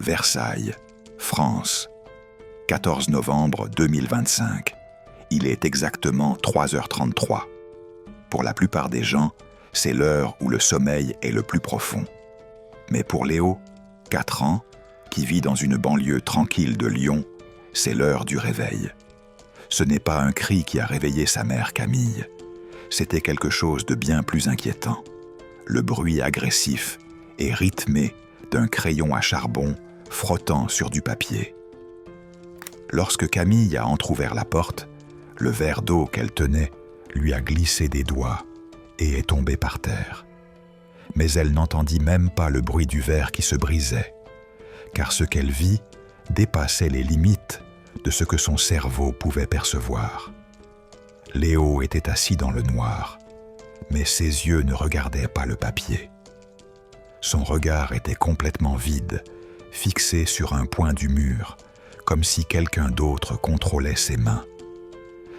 Versailles, France, 14 novembre 2025. Il est exactement 3h33. Pour la plupart des gens, c'est l'heure où le sommeil est le plus profond. Mais pour Léo, 4 ans, qui vit dans une banlieue tranquille de Lyon, c'est l'heure du réveil. Ce n'est pas un cri qui a réveillé sa mère Camille. C'était quelque chose de bien plus inquiétant. Le bruit agressif et rythmé d'un crayon à charbon frottant sur du papier. Lorsque Camille a entrouvert la porte, le verre d'eau qu'elle tenait lui a glissé des doigts et est tombé par terre. Mais elle n'entendit même pas le bruit du verre qui se brisait, car ce qu'elle vit dépassait les limites de ce que son cerveau pouvait percevoir. Léo était assis dans le noir, mais ses yeux ne regardaient pas le papier. Son regard était complètement vide, fixé sur un point du mur, comme si quelqu'un d'autre contrôlait ses mains.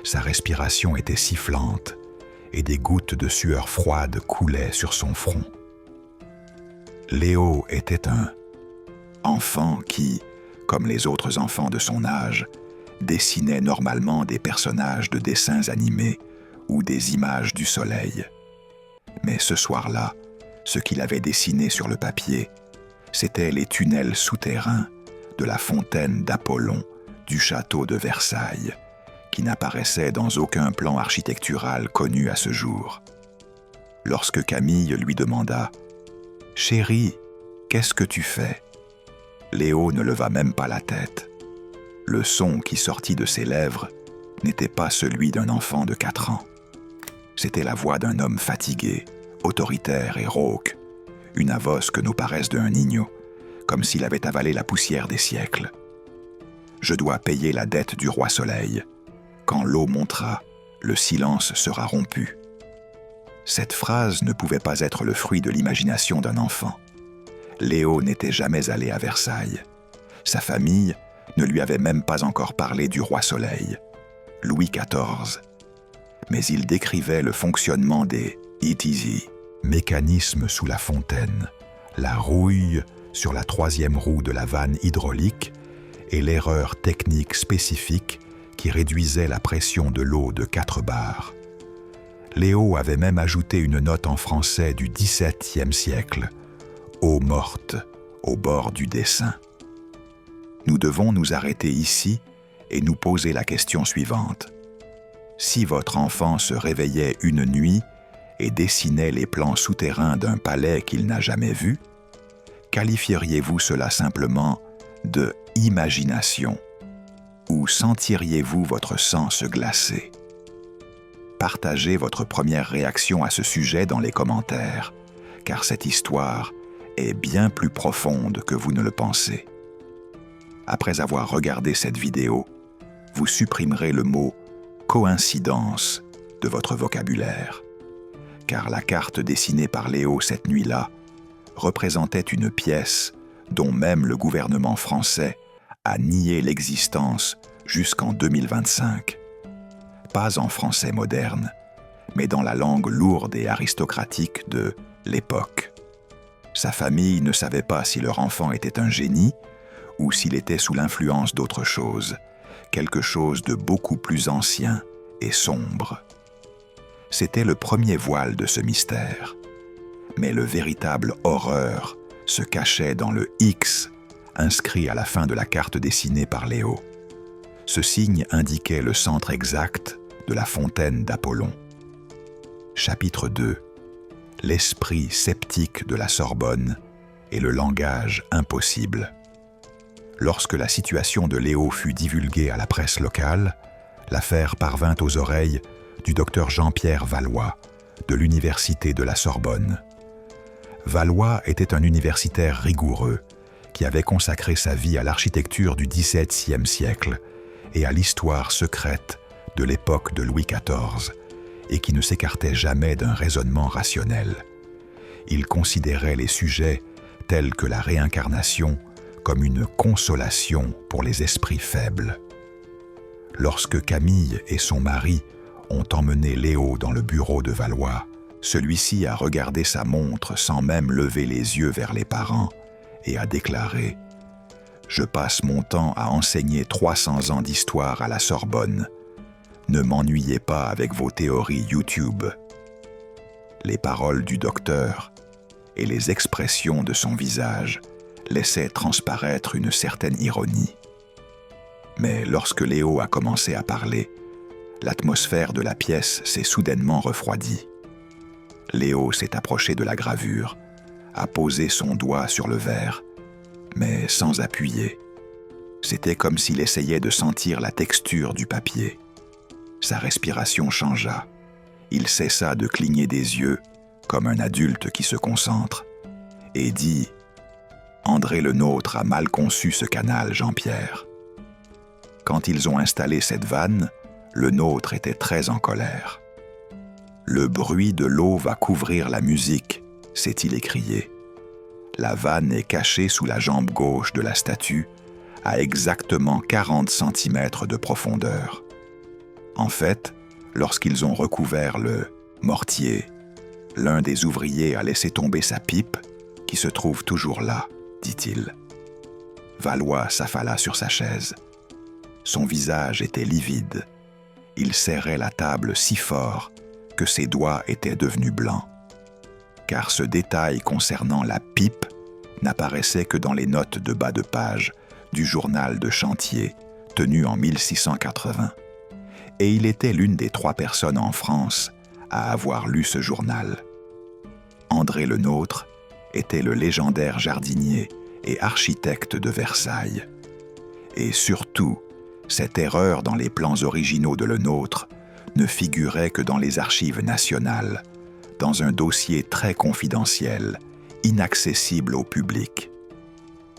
Sa respiration était sifflante et des gouttes de sueur froide coulaient sur son front. Léo était un enfant qui, comme les autres enfants de son âge, dessinait normalement des personnages de dessins animés ou des images du soleil. Mais ce soir-là, ce qu'il avait dessiné sur le papier, c'étaient les tunnels souterrains de la fontaine d'Apollon du château de Versailles, qui n'apparaissaient dans aucun plan architectural connu à ce jour. Lorsque Camille lui demanda « Chérie, qu'est-ce que tu fais ?» Léo ne leva même pas la tête. Le son qui sortit de ses lèvres n'était pas celui d'un enfant de 4 ans. C'était la voix d'un homme fatigué, autoritaire et rauque, une avoce que nous paraissent d'un niño, comme s'il avait avalé la poussière des siècles. « Je dois payer la dette du roi Soleil. Quand l'eau montera, le silence sera rompu. » Cette phrase ne pouvait pas être le fruit de l'imagination d'un enfant. Léo n'était jamais allé à Versailles. Sa famille ne lui avait même pas encore parlé du roi Soleil, Louis XIV. Mais il décrivait le fonctionnement des ETZ, mécanismes sous la fontaine, la rouille sur la 3e roue de la vanne hydraulique et l'erreur technique spécifique qui réduisait la pression de l'eau de 4 bars. Léo avait même ajouté une note en français du XVIIe siècle, « eau morte » au bord du dessin. Nous devons nous arrêter ici et nous poser la question suivante. Si votre enfant se réveillait une nuit et dessinait les plans souterrains d'un palais qu'il n'a jamais vu, qualifieriez-vous cela simplement de « imagination » ou sentiriez-vous votre sang se glacer? Partagez votre première réaction à ce sujet dans les commentaires, car cette histoire est bien plus profonde que vous ne le pensez. Après avoir regardé cette vidéo, vous supprimerez le mot « coïncidence » de votre vocabulaire, car la carte dessinée par Léo cette nuit-là représentait une pièce dont même le gouvernement français a nié l'existence jusqu'en 2025. Pas en français moderne, mais dans la langue lourde et aristocratique de l'époque. Sa famille ne savait pas si leur enfant était un génie ou s'il était sous l'influence d'autre chose, quelque chose de beaucoup plus ancien et sombre. C'était le premier voile de ce mystère. Mais le véritable horreur se cachait dans le X inscrit à la fin de la carte dessinée par Léo. Ce signe indiquait le centre exact de la fontaine d'Apollon. Chapitre 2. L'esprit sceptique de la Sorbonne et le langage impossible. Lorsque la situation de Léo fut divulguée à la presse locale, l'affaire parvint aux oreilles du docteur Jean-Pierre Valois, de l'université de la Sorbonne. Valois était un universitaire rigoureux qui avait consacré sa vie à l'architecture du XVIIe siècle et à l'histoire secrète de l'époque de Louis XIV, et qui ne s'écartait jamais d'un raisonnement rationnel. Il considérait les sujets tels que la réincarnation comme une consolation pour les esprits faibles. Lorsque Camille et son mari ont emmené Léo dans le bureau de Valois, celui-ci a regardé sa montre sans même lever les yeux vers les parents et a déclaré Je passe mon temps à enseigner 300 ans d'histoire à la Sorbonne. Ne m'ennuyez pas avec vos théories YouTube. » Les paroles du docteur et les expressions de son visage laissaient transparaître une certaine ironie. Mais lorsque Léo a commencé à parler, l'atmosphère de la pièce s'est soudainement refroidie. Léo s'est approché de la gravure, a posé son doigt sur le verre, mais sans appuyer. C'était comme s'il essayait de sentir la texture du papier. Sa respiration changea. Il cessa de cligner des yeux, comme un adulte qui se concentre, et dit « André Le Nôtre a mal conçu ce canal, Jean-Pierre. » Quand ils ont installé cette vanne, Le Nôtre était très en colère. « Le bruit de l'eau va couvrir la musique, » s'est-il écrié. La vanne est cachée sous la jambe gauche de la statue, à exactement 40 cm de profondeur. En fait, lorsqu'ils ont recouvert le mortier, l'un des ouvriers a laissé tomber sa pipe, qui se trouve toujours là, dit-il. Valois s'affala sur sa chaise. Son visage était livide. Il serrait la table si fort que ses doigts étaient devenus blancs. Car ce détail concernant la pipe n'apparaissait que dans les notes de bas de page du journal de chantier tenu en 1680. Et il était l'une des 3 personnes en France à avoir lu ce journal. André Le Nôtre était le légendaire jardinier et architecte de Versailles. Et surtout, cette erreur dans les plans originaux de Le Nôtre ne figurait que dans les archives nationales, dans un dossier très confidentiel, inaccessible au public.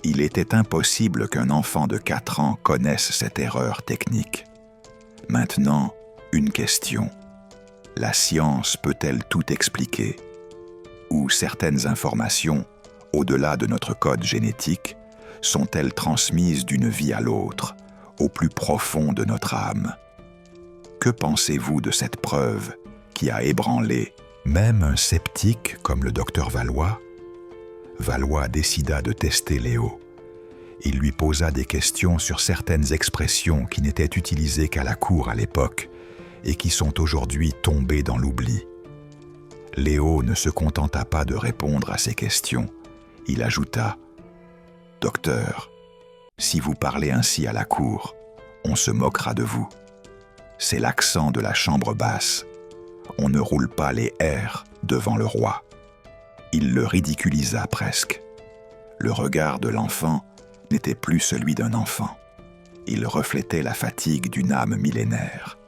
Il était impossible qu'un enfant de 4 ans connaisse cette erreur technique. Maintenant, une question. La science peut-elle tout expliquer? Ou certaines informations, au-delà de notre code génétique, sont-elles transmises d'une vie à l'autre, au plus profond de notre âme? Que pensez-vous de cette preuve qui a ébranlé même un sceptique comme le docteur Valois? Valois décida de tester Léo. Il lui posa des questions sur certaines expressions qui n'étaient utilisées qu'à la cour à l'époque et qui sont aujourd'hui tombées dans l'oubli. Léo ne se contenta pas de répondre à ces questions. Il ajouta « Docteur, si vous parlez ainsi à la cour, on se moquera de vous. C'est l'accent de la chambre basse. On ne roule pas les R devant le roi. » Il le ridiculisa presque. Le regard de l'enfant n'était plus celui d'un enfant. Il reflétait la fatigue d'une âme millénaire.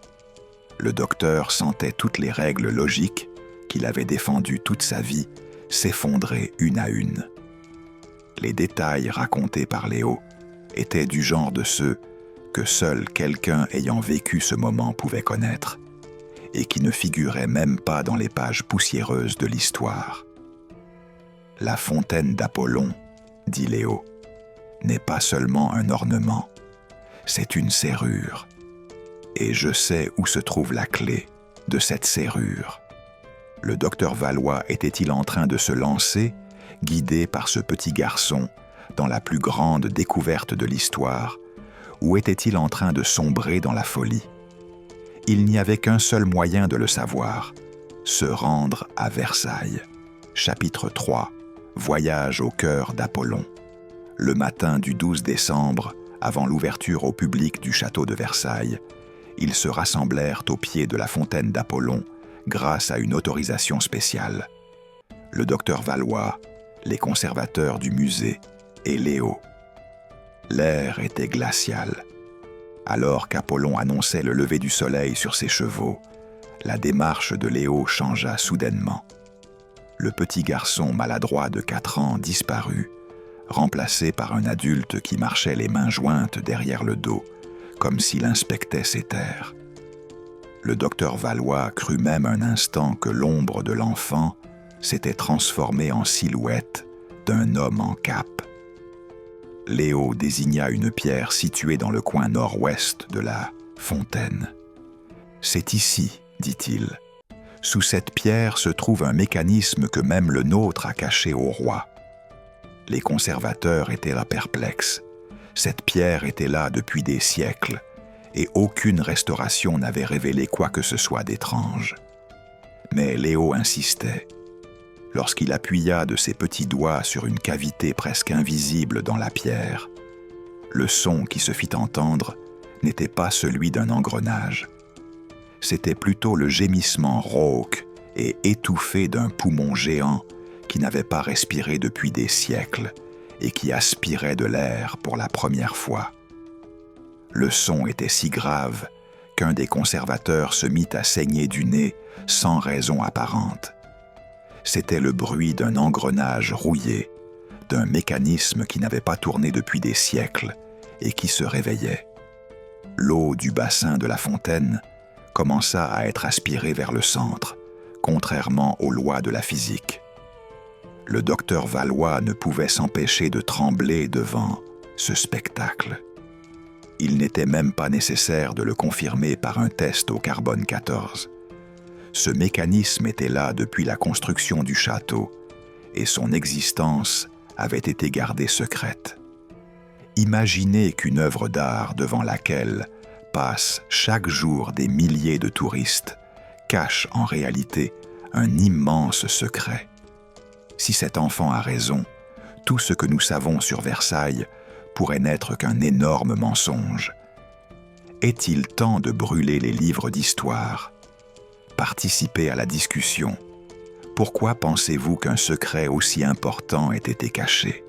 Le docteur sentait toutes les règles logiques qu'il avait défendues toute sa vie s'effondrer une à une. Les détails racontés par Léo étaient du genre de ceux que seul quelqu'un ayant vécu ce moment pouvait connaître, et qui ne figuraient même pas dans les pages poussiéreuses de l'histoire. « La fontaine d'Apollon, » dit Léo, « n'est pas seulement un ornement, c'est une serrure. Et je sais où se trouve la clé de cette serrure. » Le docteur Valois était-il en train de se lancer, guidé par ce petit garçon, dans la plus grande découverte de l'histoire, ou était-il en train de sombrer dans la folie? Il n'y avait qu'un seul moyen de le savoir, se rendre à Versailles. Chapitre 3. Voyage au cœur d'Apollon. Le matin du 12 décembre, avant l'ouverture au public du château de Versailles, ils se rassemblèrent au pied de la fontaine d'Apollon grâce à une autorisation spéciale. Le docteur Valois, les conservateurs du musée et Léo. L'air était glacial. Alors qu'Apollon annonçait le lever du soleil sur ses chevaux, la démarche de Léo changea soudainement. Le petit garçon maladroit de 4 ans disparut, remplacé par un adulte qui marchait les mains jointes derrière le dos, comme s'il inspectait ses terres. Le docteur Valois crut même un instant que l'ombre de l'enfant s'était transformée en silhouette d'un homme en cape. Léo désigna une pierre située dans le coin nord-ouest de la fontaine. « C'est ici, dit-il. Sous cette pierre se trouve un mécanisme que même le nôtre a caché au roi. » Les conservateurs étaient là perplexes. Cette pierre était là depuis des siècles, et aucune restauration n'avait révélé quoi que ce soit d'étrange. Mais Léo insistait. Lorsqu'il appuya de ses petits doigts sur une cavité presque invisible dans la pierre, le son qui se fit entendre n'était pas celui d'un engrenage. C'était plutôt le gémissement rauque et étouffé d'un poumon géant qui n'avait pas respiré depuis des siècles et qui aspirait de l'air pour la première fois. Le son était si grave qu'un des conservateurs se mit à saigner du nez sans raison apparente. C'était le bruit d'un engrenage rouillé, d'un mécanisme qui n'avait pas tourné depuis des siècles et qui se réveillait. L'eau du bassin de la fontaine commença à être aspirée vers le centre, contrairement aux lois de la physique. Le docteur Valois ne pouvait s'empêcher de trembler devant ce spectacle. Il n'était même pas nécessaire de le confirmer par un test au carbone 14. Ce mécanisme était là depuis la construction du château et son existence avait été gardée secrète. Imaginez qu'une œuvre d'art devant laquelle passent chaque jour des milliers de touristes cache en réalité un immense secret. Si cet enfant a raison, tout ce que nous savons sur Versailles pourrait n'être qu'un énorme mensonge. Est-il temps de brûler les livres d'histoire? Participer à la discussion. Pourquoi pensez-vous qu'un secret aussi important ait été caché?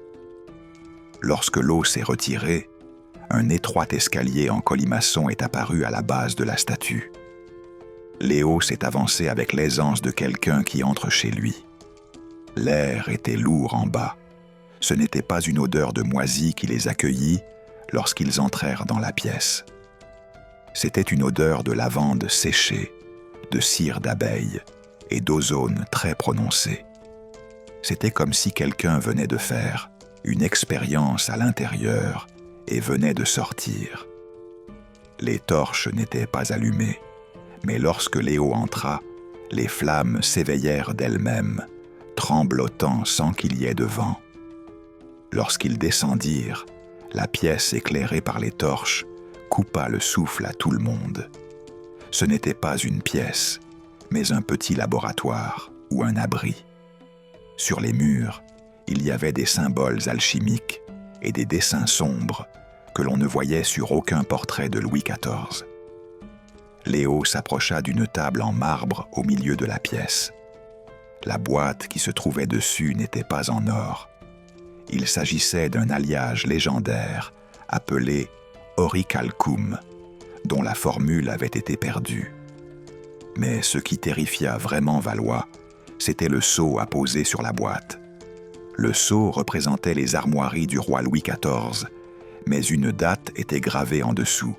Lorsque l'eau s'est retirée, un étroit escalier en colimaçon est apparu à la base de la statue. Léo s'est avancé avec l'aisance de quelqu'un qui entre chez lui. L'air était lourd en bas. Ce n'était pas une odeur de moisi qui les accueillit lorsqu'ils entrèrent dans la pièce. C'était une odeur de lavande séchée, de cire d'abeille et d'ozone très prononcée. C'était comme si quelqu'un venait de faire une expérience à l'intérieur et venait de sortir. Les torches n'étaient pas allumées, mais lorsque Léo entra, les flammes s'éveillèrent d'elles-mêmes, tremblotant sans qu'il y ait de vent. Lorsqu'ils descendirent, la pièce éclairée par les torches coupa le souffle à tout le monde. Ce n'était pas une pièce, mais un petit laboratoire ou un abri. Sur les murs, il y avait des symboles alchimiques et des dessins sombres que l'on ne voyait sur aucun portrait de Louis XIV. Léo s'approcha d'une table en marbre au milieu de la pièce. La boîte qui se trouvait dessus n'était pas en or. Il s'agissait d'un alliage légendaire appelé orichalcum, dont la formule avait été perdue. Mais ce qui terrifia vraiment Valois, c'était le sceau apposé sur la boîte. Le sceau représentait les armoiries du roi Louis XIV, mais une date était gravée en dessous,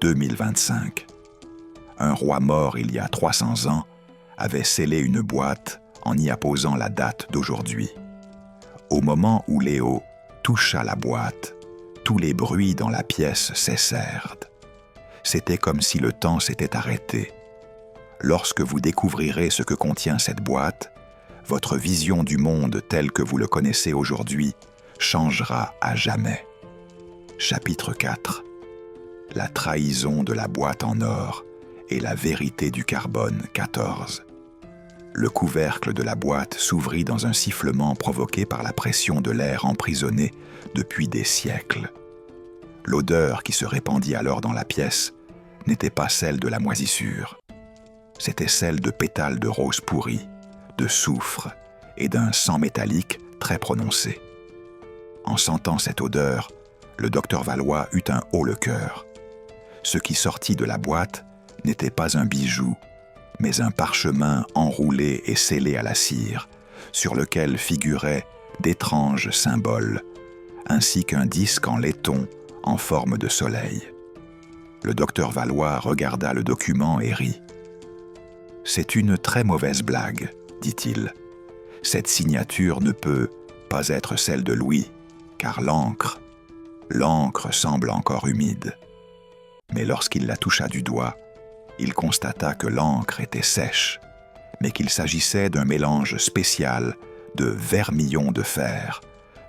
2025. Un roi mort il y a 300 ans avait scellé une boîte en y apposant la date d'aujourd'hui. Au moment où Léo toucha la boîte, tous les bruits dans la pièce cessèrent. C'était comme si le temps s'était arrêté. Lorsque vous découvrirez ce que contient cette boîte, votre vision du monde tel que vous le connaissez aujourd'hui changera à jamais. Chapitre 4. La trahison de la boîte en or et la vérité du carbone 14. Le couvercle de la boîte s'ouvrit dans un sifflement provoqué par la pression de l'air emprisonné depuis des siècles. L'odeur qui se répandit alors dans la pièce n'était pas celle de la moisissure. C'était celle de pétales de rose pourrie, de soufre et d'un sang métallique très prononcé. En sentant cette odeur, le docteur Valois eut un haut-le-cœur. Ce qui sortit de la boîte n'était pas un bijou, mais un parchemin enroulé et scellé à la cire, sur lequel figuraient d'étranges symboles, ainsi qu'un disque en laiton en forme de soleil. Le docteur Valois regarda le document et rit. « C'est une très mauvaise blague, dit-il. Cette signature ne peut pas être celle de Louis, car l'encre semble encore humide. » Mais lorsqu'il la toucha du doigt, il constata que l'encre était sèche, mais qu'il s'agissait d'un mélange spécial de vermillon de fer,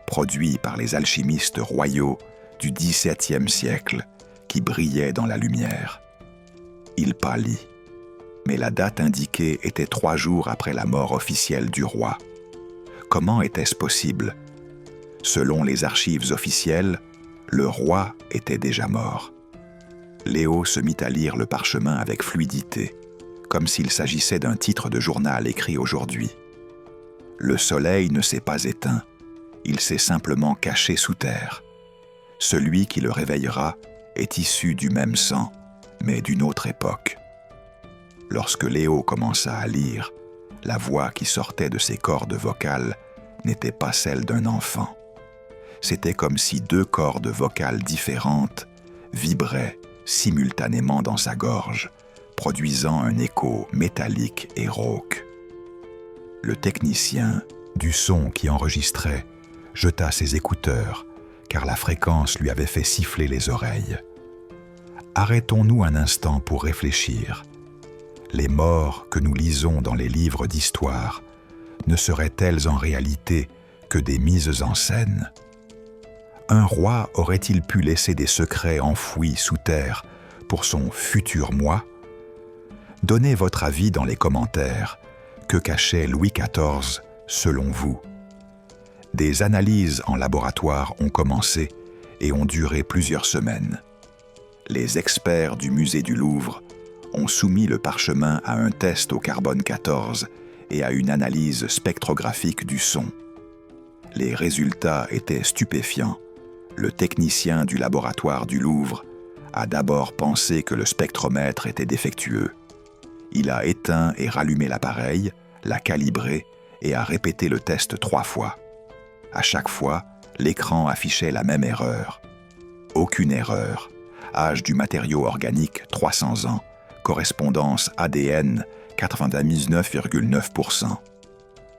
produit par les alchimistes royaux du XVIIe siècle qui brillait dans la lumière. Il pâlit, mais la date indiquée était 3 jours après la mort officielle du roi. Comment était-ce possible? Selon les archives officielles, le roi était déjà mort. Léo se mit à lire le parchemin avec fluidité, comme s'il s'agissait d'un titre de journal écrit aujourd'hui. Le soleil ne s'est pas éteint, il s'est simplement caché sous terre. Celui qui le réveillera est issu du même sang, mais d'une autre époque. Lorsque Léo commença à lire, la voix qui sortait de ses cordes vocales n'était pas celle d'un enfant. C'était comme si 2 cordes vocales différentes vibraient simultanément dans sa gorge, produisant un écho métallique et rauque. Le technicien du son qui enregistrait jeta ses écouteurs, car la fréquence lui avait fait siffler les oreilles. Arrêtons-nous un instant pour réfléchir. Les morts que nous lisons dans les livres d'histoire ne seraient-elles en réalité que des mises en scène? Un roi aurait-il pu laisser des secrets enfouis sous terre pour son futur moi? Donnez votre avis dans les commentaires. Que cachait Louis XIV selon vous? Des analyses en laboratoire ont commencé et ont duré plusieurs semaines. Les experts du musée du Louvre ont soumis le parchemin à un test au carbone 14 et à une analyse spectrographique du son. Les résultats étaient stupéfiants. Le technicien du laboratoire du Louvre a d'abord pensé que le spectromètre était défectueux. Il a éteint et rallumé l'appareil, l'a calibré et a répété le test 3 fois. À chaque fois, l'écran affichait la même erreur. Aucune erreur. Âge du matériau organique 300 ans. Correspondance ADN 99,9%.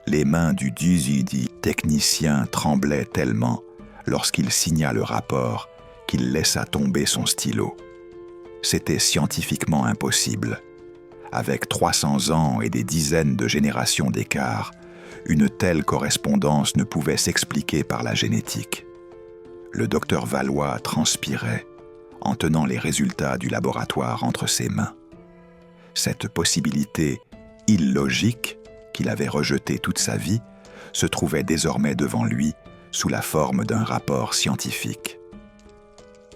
Les mains du dit technicien tremblaient tellement lorsqu'il signa le rapport qu'il laissa tomber son stylo. C'était scientifiquement impossible. Avec 300 ans et des dizaines de générations d'écart, une telle correspondance ne pouvait s'expliquer par la génétique. Le docteur Valois transpirait en tenant les résultats du laboratoire entre ses mains. Cette possibilité illogique qu'il avait rejetée toute sa vie se trouvait désormais devant lui sous la forme d'un rapport scientifique.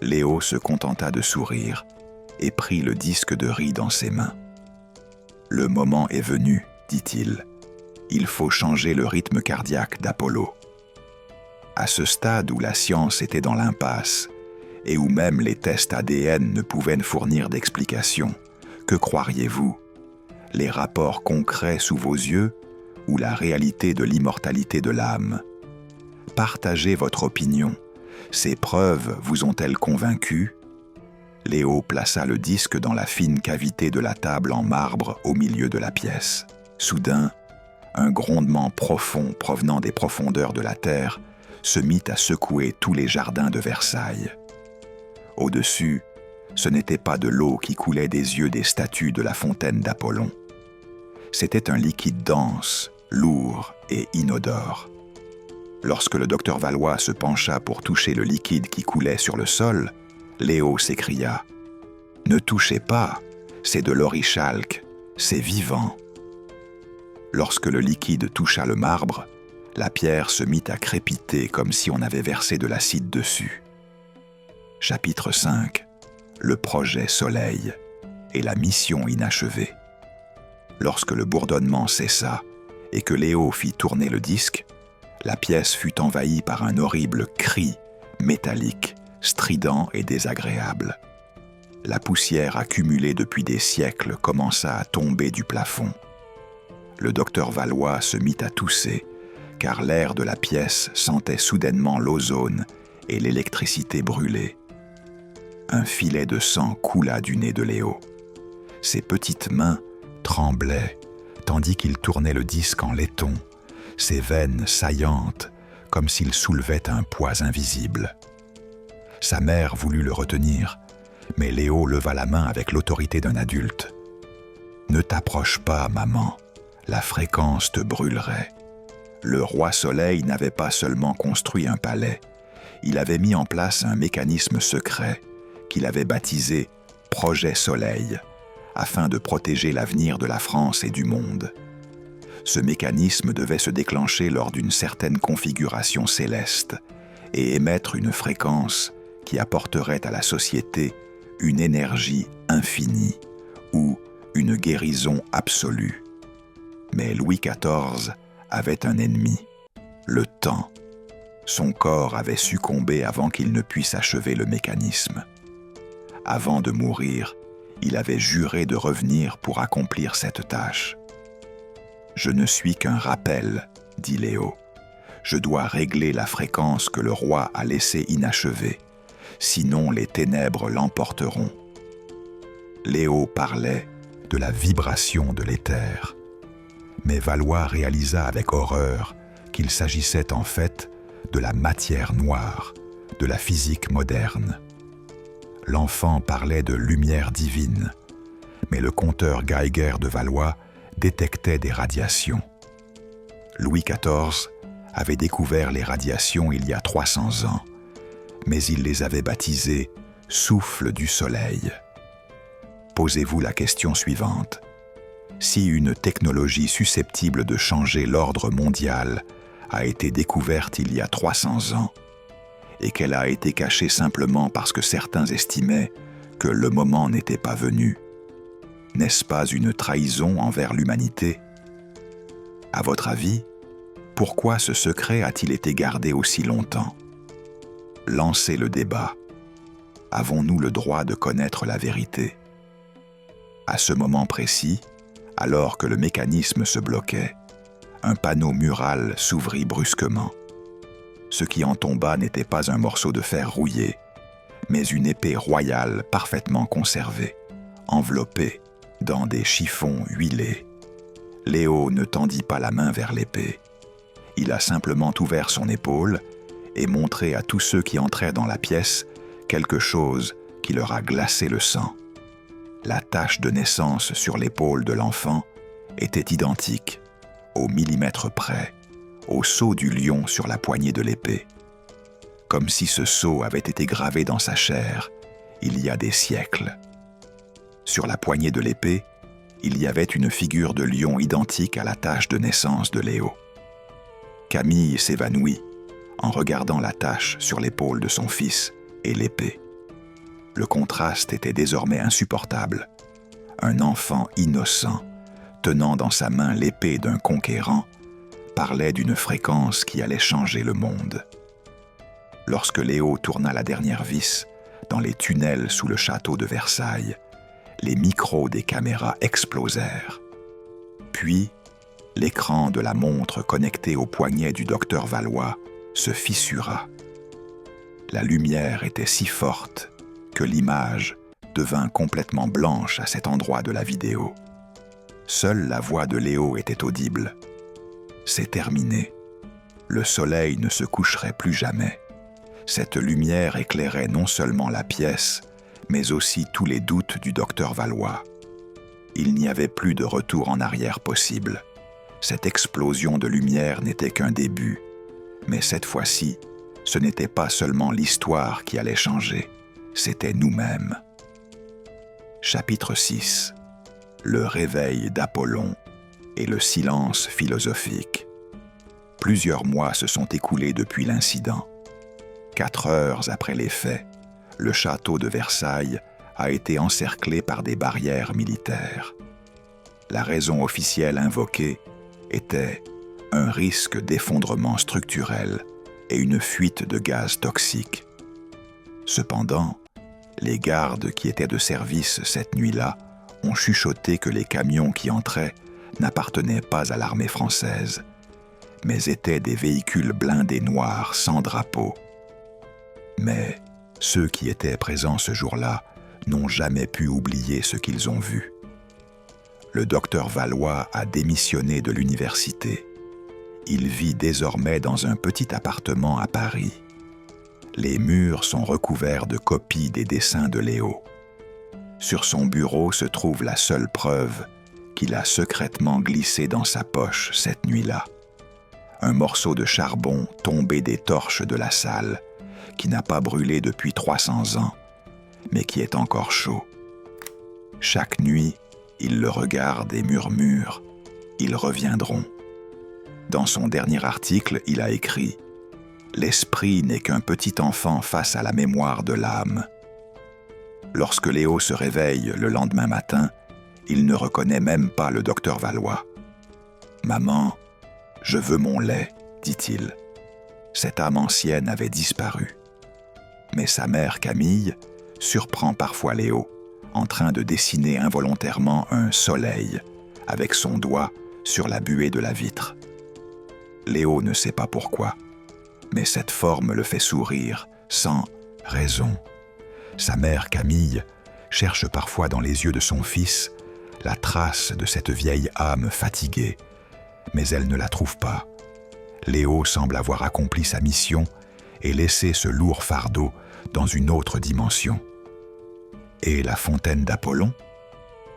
Léo se contenta de sourire et prit le disque de riz dans ses mains. « Le moment est venu, dit-il. Il faut changer le rythme cardiaque d'Apollo. » À ce stade où la science était dans l'impasse et où même les tests ADN ne pouvaient fournir d'explication, que croiriez-vous? Les rapports concrets sous vos yeux ou la réalité de l'immortalité de l'âme? Partagez votre opinion. Ces preuves vous ont-elles convaincu? Léo plaça le disque dans la fine cavité de la table en marbre au milieu de la pièce. Soudain, un grondement profond provenant des profondeurs de la terre se mit à secouer tous les jardins de Versailles. Au-dessus, ce n'était pas de l'eau qui coulait des yeux des statues de la fontaine d'Apollon. C'était un liquide dense, lourd et inodore. Lorsque le docteur Valois se pencha pour toucher le liquide qui coulait sur le sol, Léo s'écria « Ne touchez pas, c'est de l'orichalque, c'est vivant !» Lorsque le liquide toucha le marbre, la pierre se mit à crépiter comme si on avait versé de l'acide dessus. Chapitre 5. Le projet Soleil et la mission inachevée. Lorsque le bourdonnement cessa et que Léo fit tourner le disque, la pièce fut envahie par un horrible cri métallique, strident et désagréable. La poussière accumulée depuis des siècles commença à tomber du plafond. Le docteur Valois se mit à tousser, car l'air de la pièce sentait soudainement l'ozone et l'électricité brûlée. Un filet de sang coula du nez de Léo. Ses petites mains tremblaient, tandis qu'il tournait le disque en laiton, ses veines saillantes, comme s'il soulevait un poids invisible. Sa mère voulut le retenir, mais Léo leva la main avec l'autorité d'un adulte. « Ne t'approche pas, maman, la fréquence te brûlerait. » Le roi Soleil n'avait pas seulement construit un palais, il avait mis en place un mécanisme secret qu'il avait baptisé « Projet Soleil » afin de protéger l'avenir de la France et du monde. Ce mécanisme devait se déclencher lors d'une certaine configuration céleste et émettre une fréquence qui apporterait à la société une énergie infinie ou une guérison absolue. Mais Louis XIV avait un ennemi, le temps. Son corps avait succombé avant qu'il ne puisse achever le mécanisme. Avant de mourir, il avait juré de revenir pour accomplir cette tâche. « Je ne suis qu'un rappel, » dit Léo. « Je dois régler la fréquence que le roi a laissée inachevée, sinon les ténèbres l'emporteront. » Léo parlait de la vibration de l'éther. Mais Valois réalisa avec horreur qu'il s'agissait en fait de la matière noire, de la physique moderne. L'enfant parlait de lumière divine, mais le compteur Geiger de Valois détectait des radiations. Louis XIV avait découvert les radiations il y a 300 ans, mais il les avait baptisées « souffle du soleil ». Posez-vous la question suivante. Si une technologie susceptible de changer l'ordre mondial a été découverte il y a 300 ans et qu'elle a été cachée simplement parce que certains estimaient que le moment n'était pas venu, n'est-ce pas une trahison envers l'humanité? À votre avis, pourquoi ce secret a-t-il été gardé aussi longtemps? Lancez le débat. Avons-nous le droit de connaître la vérité? À ce moment précis, alors que le mécanisme se bloquait, un panneau mural s'ouvrit brusquement. Ce qui en tomba n'était pas un morceau de fer rouillé, mais une épée royale parfaitement conservée, enveloppée dans des chiffons huilés. Léo ne tendit pas la main vers l'épée. Il a simplement ouvert son épaule et montré à tous ceux qui entraient dans la pièce quelque chose qui leur a glacé le sang. La tache de naissance sur l'épaule de l'enfant était identique, au millimètre près, au sceau du lion sur la poignée de l'épée. Comme si ce sceau avait été gravé dans sa chair il y a des siècles. Sur la poignée de l'épée, il y avait une figure de lion identique à la tache de naissance de Léo. Camille s'évanouit en regardant la tache sur l'épaule de son fils et l'épée. Le contraste était désormais insupportable. Un enfant innocent, tenant dans sa main l'épée d'un conquérant, parlait d'une fréquence qui allait changer le monde. Lorsque Léo tourna la dernière vis dans les tunnels sous le château de Versailles, les micros des caméras explosèrent. Puis, l'écran de la montre connectée au poignet du docteur Valois se fissura. La lumière était si forte que l'image devint complètement blanche à cet endroit de la vidéo. Seule la voix de Léo était audible. C'est terminé. Le soleil ne se coucherait plus jamais. Cette lumière éclairait non seulement la pièce, mais aussi tous les doutes du docteur Valois. Il n'y avait plus de retour en arrière possible. Cette explosion de lumière n'était qu'un début. Mais cette fois-ci, ce n'était pas seulement l'histoire qui allait changer, c'était nous-mêmes. Chapitre 6. Le réveil d'Apollon et le silence philosophique. Plusieurs mois se sont écoulés depuis l'incident. 4 heures après les faits, le château de Versailles a été encerclé par des barrières militaires. La raison officielle invoquée était un risque d'effondrement structurel et une fuite de gaz toxique. Cependant, les gardes qui étaient de service cette nuit-là ont chuchoté que les camions qui entraient n'appartenaient pas à l'armée française, mais étaient des véhicules blindés noirs sans drapeau. Mais ceux qui étaient présents ce jour-là n'ont jamais pu oublier ce qu'ils ont vu. Le docteur Valois a démissionné de l'université. Il vit désormais dans un petit appartement à Paris. Les murs sont recouverts de copies des dessins de Léo. Sur son bureau se trouve la seule preuve qu'il a secrètement glissé dans sa poche cette nuit-là. Un morceau de charbon tombé des torches de la salle, qui n'a pas brûlé depuis 300 ans, mais qui est encore chaud. Chaque nuit, il le regarde et murmure « Ils reviendront ». Dans son dernier article, il a écrit « L'esprit n'est qu'un petit enfant face à la mémoire de l'âme ». Lorsque Léo se réveille le lendemain matin, il ne reconnaît même pas le docteur Valois. « Maman, je veux mon lait », dit-il. Cette âme ancienne avait disparu. Mais sa mère Camille surprend parfois Léo en train de dessiner involontairement un soleil avec son doigt sur la buée de la vitre. Léo ne sait pas pourquoi, mais cette forme le fait sourire sans raison. Sa mère Camille cherche parfois dans les yeux de son fils la trace de cette vieille âme fatiguée, mais elle ne la trouve pas. Léo semble avoir accompli sa mission et laissé ce lourd fardeau dans une autre dimension. Et la fontaine d'Apollon?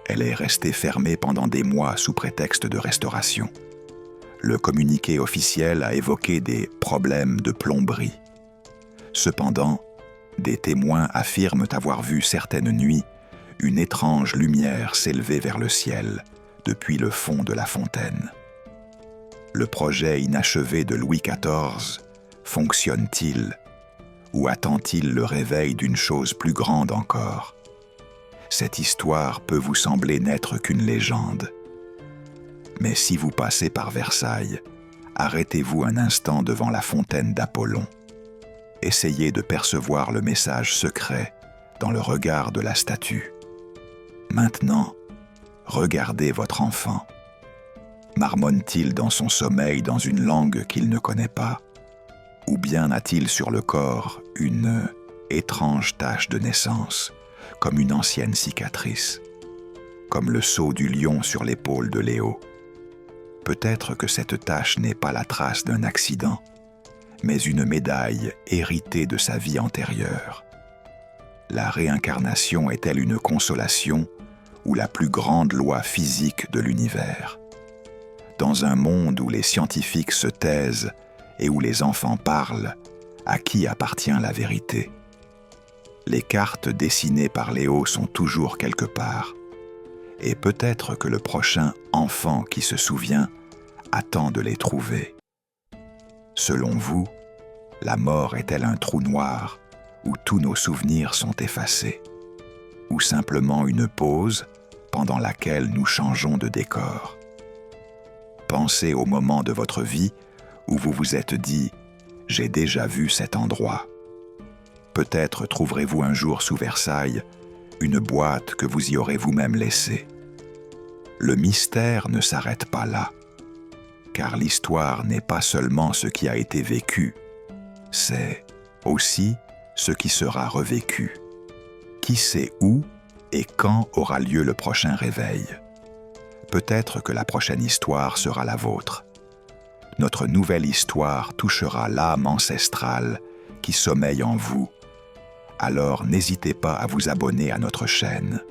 Elle est restée fermée pendant des mois sous prétexte de restauration. Le communiqué officiel a évoqué des problèmes de plomberie. Cependant, des témoins affirment avoir vu certaines nuits une étrange lumière s'élever vers le ciel depuis le fond de la fontaine. Le projet inachevé de Louis XIV fonctionne-t-il ou attend-il le réveil d'une chose plus grande encore? Cette histoire peut vous sembler n'être qu'une légende. Mais si vous passez par Versailles, arrêtez-vous un instant devant la fontaine d'Apollon. Essayez de percevoir le message secret dans le regard de la statue. Maintenant, regardez votre enfant. Marmonne-t-il dans son sommeil dans une langue qu'il ne connaît pas? Ou bien a-t-il sur le corps une étrange tache de naissance, comme une ancienne cicatrice, comme le sceau du lion sur l'épaule de Léo? Peut-être que cette tache n'est pas la trace d'un accident, mais une médaille héritée de sa vie antérieure. La réincarnation est-elle une consolation ou la plus grande loi physique de l'univers? Dans un monde où les scientifiques se taisent et où les enfants parlent, à qui appartient la vérité? Les cartes dessinées par Léo sont toujours quelque part, et peut-être que le prochain enfant qui se souvient attend de les trouver. Selon vous, la mort est-elle un trou noir où tous nos souvenirs sont effacés, ou simplement une pause pendant laquelle nous changeons de décor? Pensez au moment de votre vie où vous vous êtes dit « J'ai déjà vu cet endroit ». Peut-être trouverez-vous un jour sous Versailles une boîte que vous y aurez vous-même laissée. Le mystère ne s'arrête pas là, car l'histoire n'est pas seulement ce qui a été vécu, c'est aussi ce qui sera revécu. Qui sait où et quand aura lieu le prochain réveil? Peut-être que la prochaine histoire sera la vôtre. Notre nouvelle histoire touchera l'âme ancestrale qui sommeille en vous. Alors n'hésitez pas à vous abonner à notre chaîne.